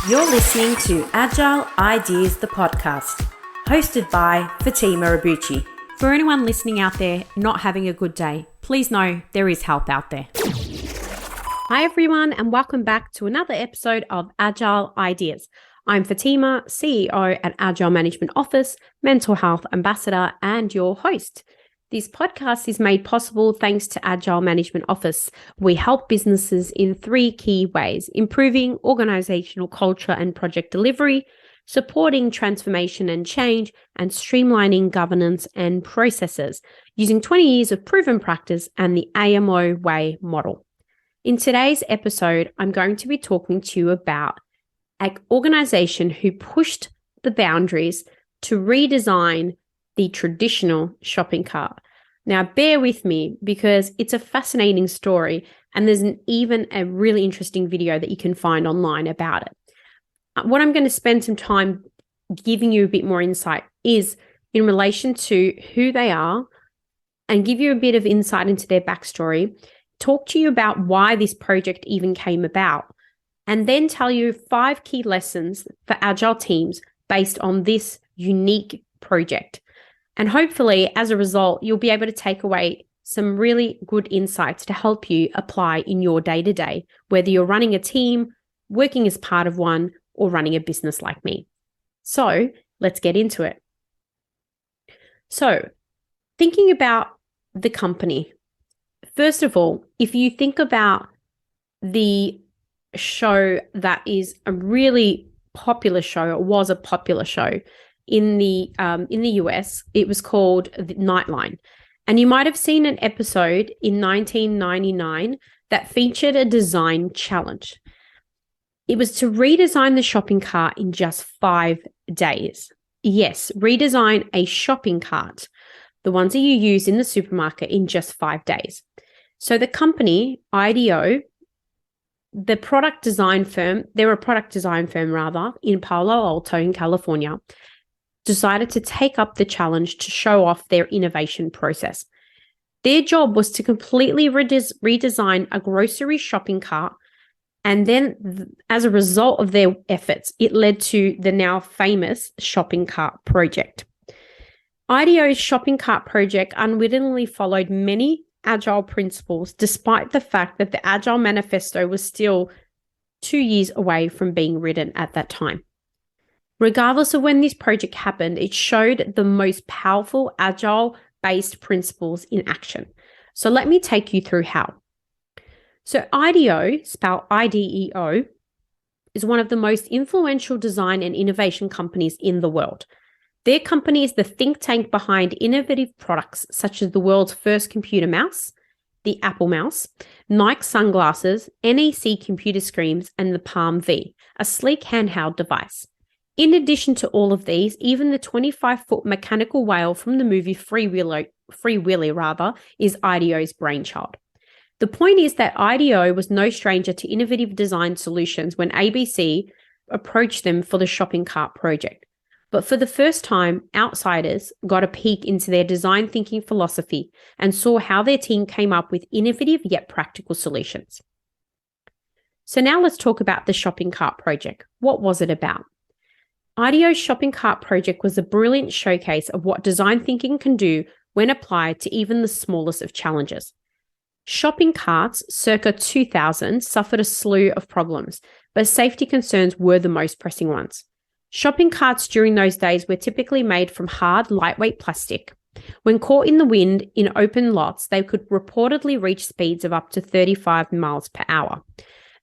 You're listening to Agile Ideas, the podcast, hosted by Fatima Abuchi. For anyone listening out there not having a good day, please know there is help out there. Hi everyone, and welcome back to another episode of Agile Ideas. I'm Fatima, CEO at Agile Management Office, Mental Health Ambassador, and your host. This podcast is made possible thanks to Agile Management Office. We help businesses in three key ways: improving organizational culture and project delivery, supporting transformation and change, and streamlining governance and processes using 20 years of proven practice and the AMO Way model. In today's episode, I'm going to be talking to you about an organization who pushed the boundaries to redesign the traditional shopping cart. Now, bear with me because it's a fascinating story, and there's even a really interesting video that you can find online about it. What I'm going to spend some time giving you a bit more insight is in relation to who they are and give you a bit of insight into their backstory, talk to you about why this project even came about, and then tell you 5 key lessons for Agile teams based on this unique project. And hopefully, as a result, you'll be able to take away some really good insights to help you apply in your day-to-day, whether you're running a team, working as part of one, or running a business like me. So let's get into it. So thinking about the company, first of all, if you think about the show that is a really popular show, it was a popular show in the US, it was called The Nightline. And you might have seen an episode in 1999 that featured a design challenge. It was to redesign the shopping cart in just 5 days. Yes, redesign a shopping cart, the ones that you use in the supermarket, in just 5 days. So the company, IDEO, they're a product design firm in Palo Alto in California, decided to take up the challenge to show off their innovation process. Their job was to completely redesign a grocery shopping cart. And then as a result of their efforts, it led to the now famous Shopping Cart Project. IDEO's Shopping Cart Project unwittingly followed many Agile principles, despite the fact that the Agile Manifesto was still 2 years away from being written at that time. Regardless of when this project happened, it showed the most powerful Agile-based principles in action. So let me take you through how. So IDEO, spelled IDEO, is one of the most influential design and innovation companies in the world. Their company is the think tank behind innovative products such as the world's first computer mouse, the Apple Mouse, Nike sunglasses, NEC computer screens, and the Palm V, a sleek handheld device. In addition to all of these, even the 25-foot mechanical whale from the movie Free Willy is IDEO's brainchild. The point is that IDEO was no stranger to innovative design solutions when ABC approached them for the shopping cart project. But for the first time, outsiders got a peek into their design thinking philosophy and saw how their team came up with innovative yet practical solutions. So now let's talk about the shopping cart project. What was it about? IDEO's Shopping Cart Project was a brilliant showcase of what design thinking can do when applied to even the smallest of challenges. Shopping carts circa 2000 suffered a slew of problems, but safety concerns were the most pressing ones. Shopping carts during those days were typically made from hard, lightweight plastic. When caught in the wind in open lots, they could reportedly reach speeds of up to 35 miles per hour.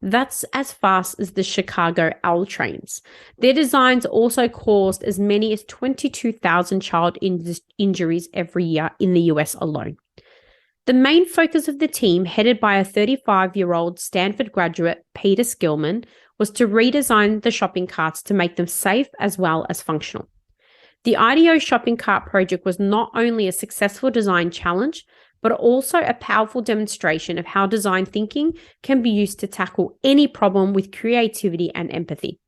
That's as fast as the Chicago L trains. Their designs also caused as many as 22,000 child injuries every year in the US alone. The main focus of the team, headed by a 35-year-old Stanford graduate, Peter Skillman, was to redesign the shopping carts to make them safe as well as functional. The IDEO Shopping Cart Project was not only a successful design challenge, but also a powerful demonstration of how design thinking can be used to tackle any problem with creativity and empathy.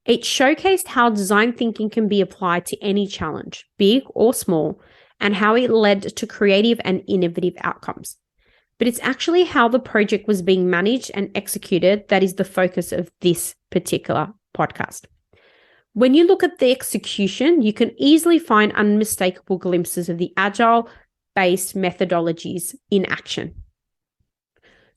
It showcased how design thinking can be applied to any challenge, big or small, and how it led to creative and innovative outcomes. But it's actually how the project was being managed and executed that is the focus of this particular podcast. When you look at the execution, you can easily find unmistakable glimpses of the Agile-based methodologies in action.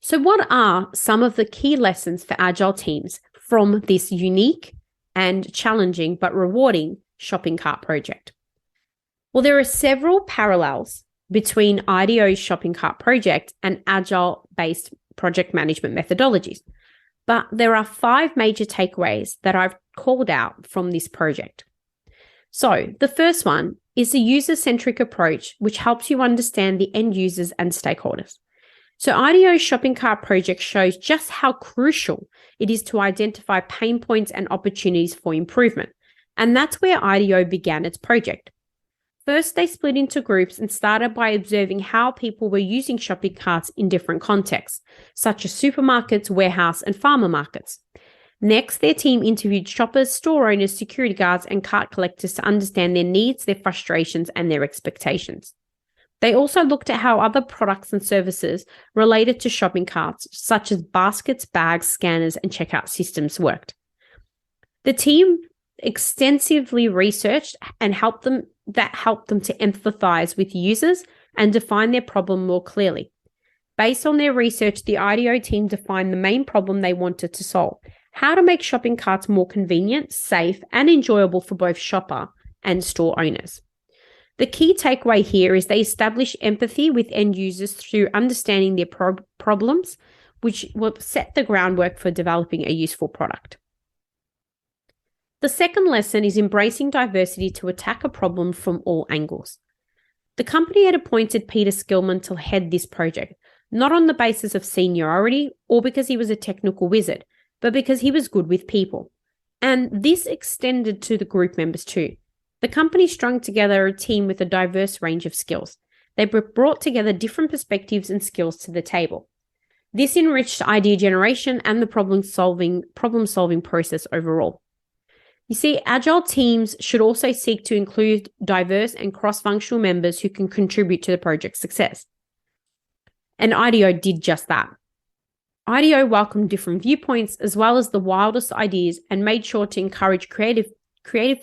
So what are some of the key lessons for Agile teams from this unique and challenging but rewarding shopping cart project? Well, there are several parallels between IDEO's shopping cart project and Agile-based project management methodologies, but there are 5 major takeaways that I've called out from this project. So the first one is a user-centric approach, which helps you understand the end users and stakeholders. So IDEO's shopping cart project shows just how crucial it is to identify pain points and opportunities for improvement. And that's where IDEO began its project. First, they split into groups and started by observing how people were using shopping carts in different contexts, such as supermarkets, warehouse, and farmer markets. Next, their team interviewed shoppers, store owners, security guards, and cart collectors to understand their needs, their frustrations, and their expectations. They also looked at how other products and services related to shopping carts, such as baskets, bags, scanners, and checkout systems worked. The team extensively researched and helped them to empathize with users and define their problem more clearly. Based on their research, the IDEO team defined the main problem they wanted to solve: how to make shopping carts more convenient, safe, and enjoyable for both shopper and store owners. The key takeaway here is they establish empathy with end users through understanding their problems, which will set the groundwork for developing a useful product. The second lesson is embracing diversity to attack a problem from all angles. The company had appointed Peter Skillman to head this project, not on the basis of seniority or because he was a technical wizard, but because he was good with people. And this extended to the group members too. The company strung together a team with a diverse range of skills. They brought together different perspectives and skills to the table. This enriched idea generation and the problem-solving process overall. You see, Agile teams should also seek to include diverse and cross-functional members who can contribute to the project's success. And IDEO did just that. IDEO welcomed different viewpoints as well as the wildest ideas and made sure to encourage creative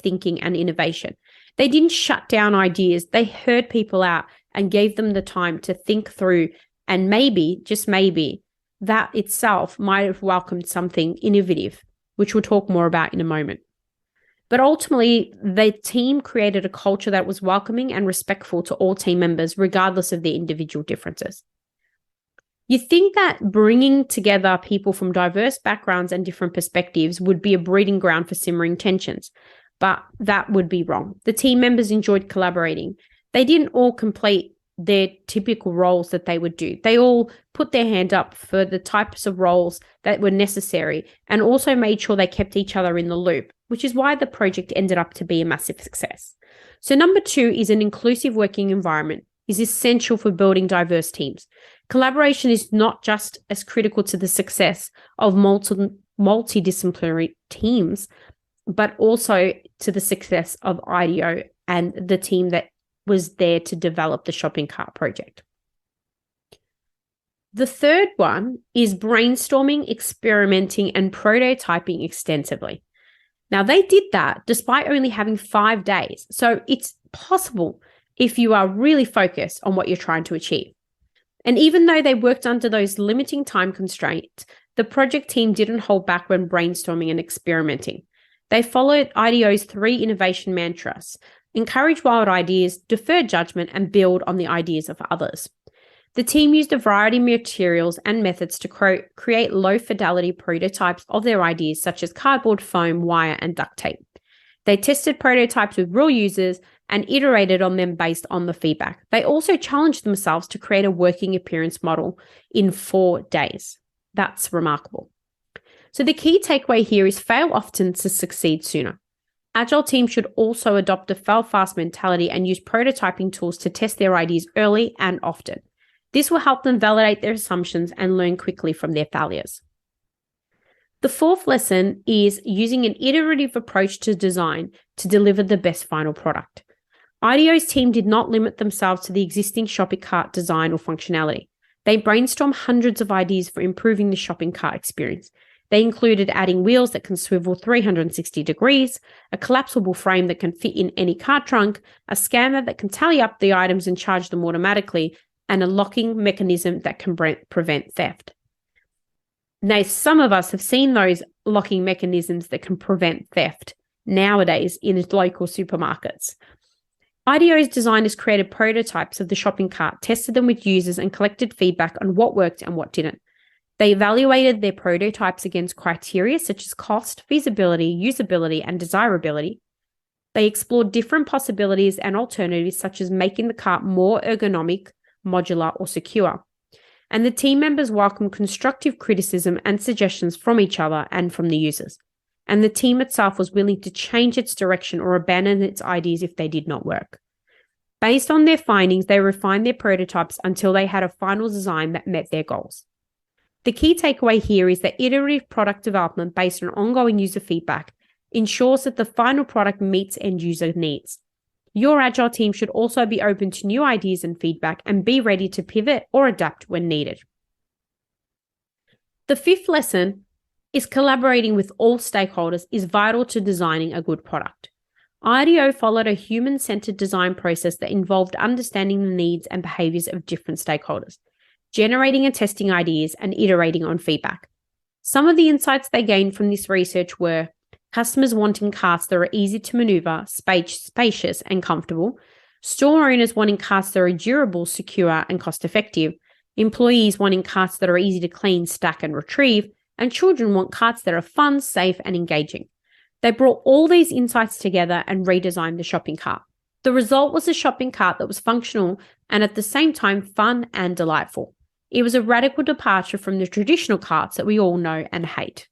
thinking and innovation. They didn't shut down ideas. They heard people out and gave them the time to think through, and maybe, just maybe, that itself might have welcomed something innovative, which we'll talk more about in a moment. But ultimately, the team created a culture that was welcoming and respectful to all team members, regardless of their individual differences. You think that bringing together people from diverse backgrounds and different perspectives would be a breeding ground for simmering tensions, but that would be wrong. The team members enjoyed collaborating. They didn't all complete their typical roles that they would do. They all put their hand up for the types of roles that were necessary and also made sure they kept each other in the loop, which is why the project ended up to be a massive success. So number 2 is an inclusive working environment is essential for building diverse teams. Collaboration is not just as critical to the success of multidisciplinary teams, but also to the success of IDEO and the team that was there to develop the shopping cart project. The third one is brainstorming, experimenting, and prototyping extensively. Now, they did that despite only having 5 days. So it's possible if you are really focused on what you're trying to achieve. And even though they worked under those limiting time constraints, the project team didn't hold back when brainstorming and experimenting. They followed IDEO's 3 innovation mantras: encourage wild ideas, defer judgment, and build on the ideas of others. The team used a variety of materials and methods to create low-fidelity prototypes of their ideas, such as cardboard, foam, wire, and duct tape. They tested prototypes with real users and iterated on them based on the feedback. They also challenged themselves to create a working appearance model in 4 days. That's remarkable. So the key takeaway here is fail often to succeed sooner. Agile teams should also adopt a fail-fast mentality and use prototyping tools to test their ideas early and often. This will help them validate their assumptions and learn quickly from their failures. The fourth lesson is using an iterative approach to design to deliver the best final product. IDEO's team did not limit themselves to the existing shopping cart design or functionality. They brainstormed hundreds of ideas for improving the shopping cart experience. They included adding wheels that can swivel 360 degrees, a collapsible frame that can fit in any car trunk, a scanner that can tally up the items and charge them automatically, and a locking mechanism that can prevent theft. Now, some of us have seen those locking mechanisms that can prevent theft nowadays in local supermarkets. IDEO's designers created prototypes of the shopping cart, tested them with users, and collected feedback on what worked and what didn't. They evaluated their prototypes against criteria such as cost, feasibility, usability, and desirability. They explored different possibilities and alternatives such as making the cart more ergonomic, modular, or secure. And the team members welcomed constructive criticism and suggestions from each other and from the users. And the team itself was willing to change its direction or abandon its ideas if they did not work. Based on their findings, they refined their prototypes until they had a final design that met their goals. The key takeaway here is that iterative product development based on ongoing user feedback ensures that the final product meets end user needs. Your Agile team should also be open to new ideas and feedback and be ready to pivot or adapt when needed. The fifth lesson is collaborating with all stakeholders is vital to designing a good product. IDEO followed a human-centered design process that involved understanding the needs and behaviors of different stakeholders, generating and testing ideas, and iterating on feedback. Some of the insights they gained from this research were customers wanting carts that are easy to maneuver, spacious, and comfortable, store owners wanting carts that are durable, secure, and cost-effective, employees wanting carts that are easy to clean, stack, and retrieve, and children want carts that are fun, safe, and engaging. They brought all these insights together and redesigned the shopping cart. The result was a shopping cart that was functional and at the same time fun and delightful. It was a radical departure from the traditional carts that we all know and hate.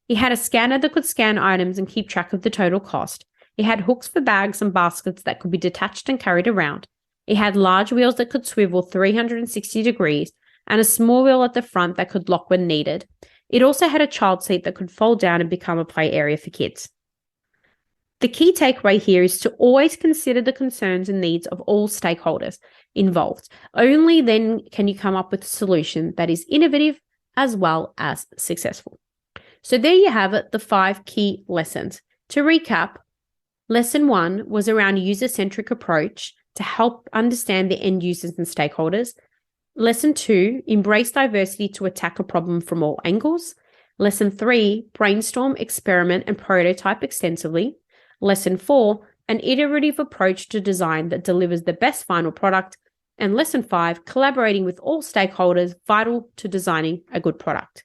It had a scanner that could scan items and keep track of the total cost. It had hooks for bags and baskets that could be detached and carried around. It had large wheels that could swivel 360 degrees and a small wheel at the front that could lock when needed. It also had a child seat that could fold down and become a play area for kids. The key takeaway here is to always consider the concerns and needs of all stakeholders involved. Only then can you come up with a solution that is innovative as well as successful. So there you have it, the 5 key lessons. To recap, lesson 1 was around a user-centric approach to help understand the end users and stakeholders. Lesson 2, embrace diversity to attack a problem from all angles. Lesson 3, brainstorm, experiment, and prototype extensively. Lesson 4, an iterative approach to design that delivers the best final product. And lesson 5, collaborating with all stakeholders, vital to designing a good product.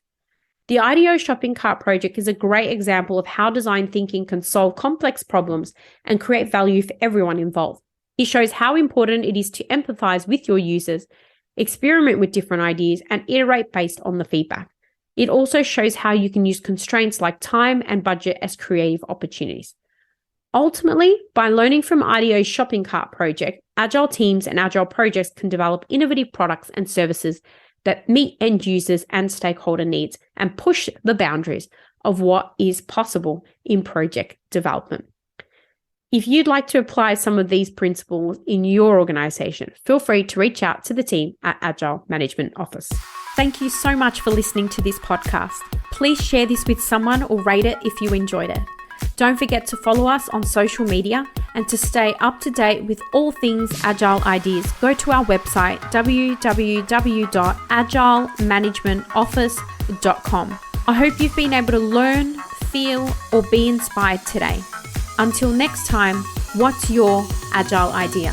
The IDEO Shopping Cart Project is a great example of how design thinking can solve complex problems and create value for everyone involved. It shows how important it is to empathize with your users, experiment with different ideas, and iterate based on the feedback. It also shows how you can use constraints like time and budget as creative opportunities. Ultimately, by learning from IDEO's Shopping Cart Project, Agile teams and Agile projects can develop innovative products and services that meet end users and stakeholder needs and push the boundaries of what is possible in project development. If you'd like to apply some of these principles in your organization, feel free to reach out to the team at Agile Management Office. Thank you so much for listening to this podcast. Please share this with someone or rate it if you enjoyed it. Don't forget to follow us on social media, and to stay up to date with all things Agile ideas, go to our website www.agilemanagementoffice.com. I hope you've been able to learn, feel, or be inspired today. Until next time, what's your Agile idea?